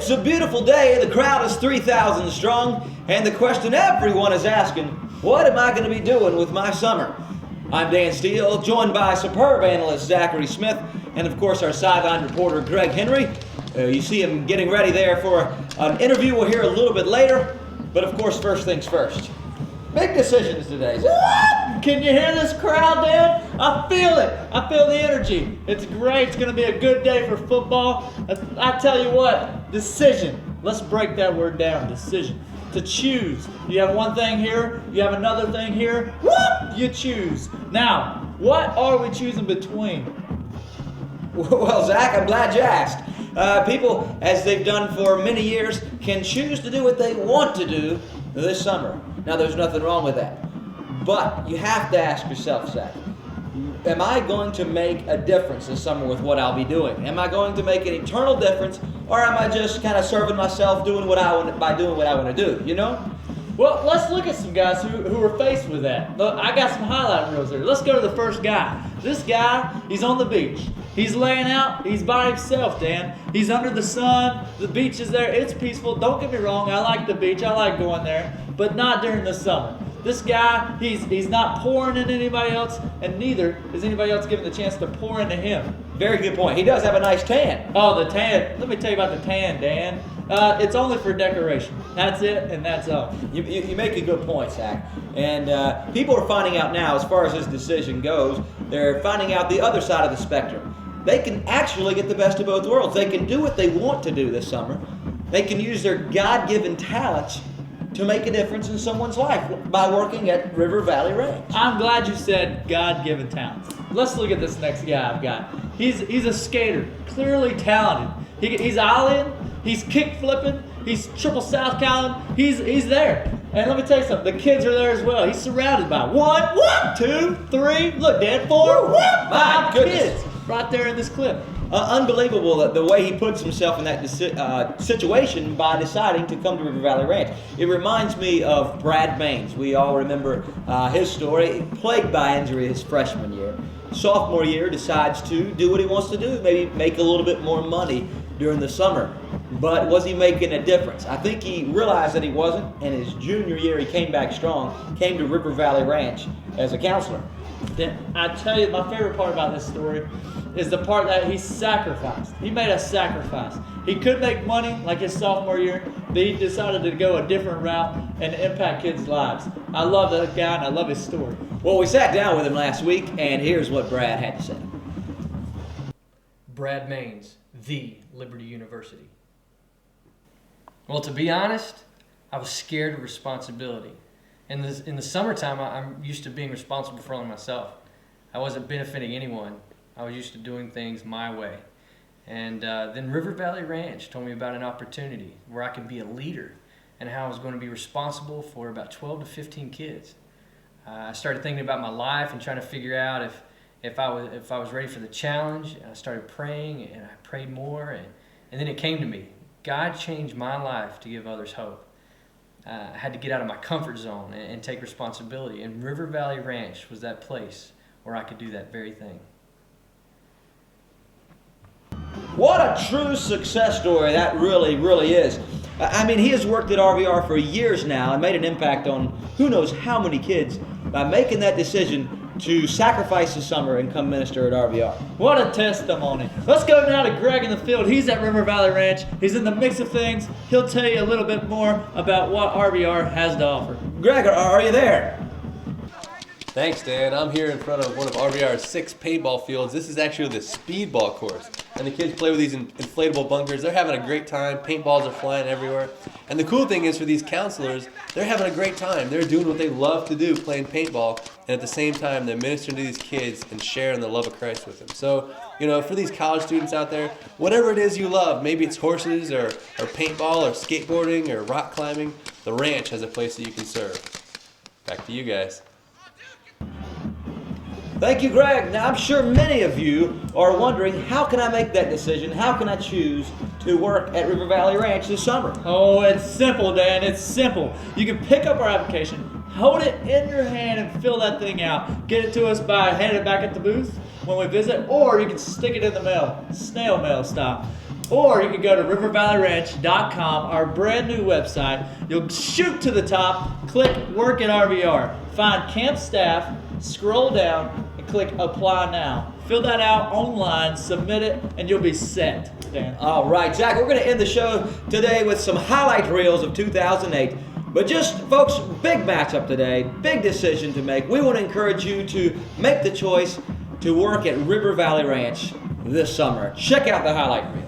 It's a beautiful day, the crowd is 3,000 strong, and the question everyone is asking, what am I going to be doing with my summer? I'm Dan Steele, joined by superb analyst Zachary Smith, and of course our sideline reporter Greg Henry. You see him getting ready there for an interview we'll hear a little bit later, but of course first things first. Big decisions today. Can you hear this crowd, Dan? I feel it. I feel the energy. It's great. It's going to be a good day for football. I tell you what, decision. Let's break that word down, decision. To choose. You have one thing here, you have another thing here. You choose. Now, what are we choosing between? Well, Zach, I'm glad you asked. People, as they've done for many years, can choose to do what they want to do this summer. Now, there's nothing wrong with that. But you have to ask yourself, Zach, am I going to make a difference this summer with what I'll be doing? Am I going to make an eternal difference, or am I just kind of serving myself doing what I want by doing what I want to do, you know? Well, let's look at some guys who were faced with that. Look, I got some highlight reels there. Let's go to the first guy. This guy, he's on the beach. He's laying out. He's by himself, Dan. He's under the sun. The beach is there. It's peaceful. Don't get me wrong. I like the beach. I like going there, but not during the summer. This guy, he's not pouring into anybody else, and neither is anybody else given the chance to pour into him. Very good point. He does have a nice tan. Oh, the tan. Let me tell you about the tan, Dan. It's only for decoration. That's it, and that's all. You make a good point, Zach. And people are finding out now, as far as this decision goes, they're finding out the other side of the spectrum. They can actually get the best of both worlds. They can do what they want to do this summer. They can use their God-given talents to make a difference in someone's life by working at River Valley Ranch. I'm glad you said God-given talents. Let's look at this next guy I've got. He's a skater, clearly talented. He's ollie-ing, he's kick flipping, he's triple south calling. He's there. And let me tell you something, the kids are there as well. He's surrounded by one, two, three, look, Dad, four, five kids right there in this clip. Unbelievable that the way he puts himself in that situation by deciding to come to River Valley Ranch. It reminds me of Brad Baines. We all remember his story, plagued by injury his freshman year. Sophomore year decides to do what he wants to do, maybe make a little bit more money during the summer. But was he making a difference? I think he realized that he wasn't, and his junior year he came back strong, came to River Valley Ranch as a counselor. Then I tell you, my favorite part about this story is the part that he sacrificed. He made a sacrifice. He could make money like his sophomore year, but he decided to go a different route and impact kids' lives. I love that guy and I love his story. Well, we sat down with him last week, and here's what Brad had to say. Brad Baines, the Liberty University. Well, to be honest, I was scared of responsibility. In the summertime, I'm used to being responsible for only myself. I wasn't benefiting anyone. I was used to doing things my way. And then River Valley Ranch told me about an opportunity where I could be a leader and how I was going to be responsible for about 12 to 15 kids. I started thinking about my life and trying to figure out if I was ready for the challenge. And I started praying, and I prayed more, and then it came to me. God changed my life to give others hope. I had to get out of my comfort zone and take responsibility. And River Valley Ranch was that place where I could do that very thing. What a true success story that really, really is. I mean, he has worked at RVR for years now and made an impact on who knows how many kids by making that decision to sacrifice the summer and come minister at RVR. What a testimony. Let's go now to Greg in the field. He's at River Valley Ranch. He's in the mix of things. He'll tell you a little bit more about what RVR has to offer. Greg, are you there? Thanks, Dan. I'm here in front of one of RVR's 6 paintball fields. This is actually the speedball course. And the kids play with these inflatable bunkers. They're having a great time. Paintballs are flying everywhere. And the cool thing is for these counselors, they're having a great time. They're doing what they love to do, playing paintball. And at the same time, they're ministering to these kids and sharing the love of Christ with them. So, for these college students out there, whatever it is you love, maybe it's horses or paintball or skateboarding or rock climbing, the ranch has a place that you can serve. Back to you guys. Thank you, Greg. Now, I'm sure many of you are wondering, how can I make that decision? How can I choose to work at River Valley Ranch this summer? Oh, it's simple, Dan. It's simple. You can pick up our application, hold it in your hand, and fill that thing out. Get it to us by handing it back at the booth when we visit, or you can stick it in the mail, snail mail style. Or you can go to rivervalleyranch.com, our brand new website. You'll shoot to the top, click Work at RVR, find camp staff, scroll down, and click Apply Now. Fill that out online, submit it, and you'll be set, Dan. All right, Jack, we're going to end the show today with some highlight reels of 2008. But just, folks, big matchup today, big decision to make. We want to encourage you to make the choice to work at River Valley Ranch this summer. Check out the highlight reel.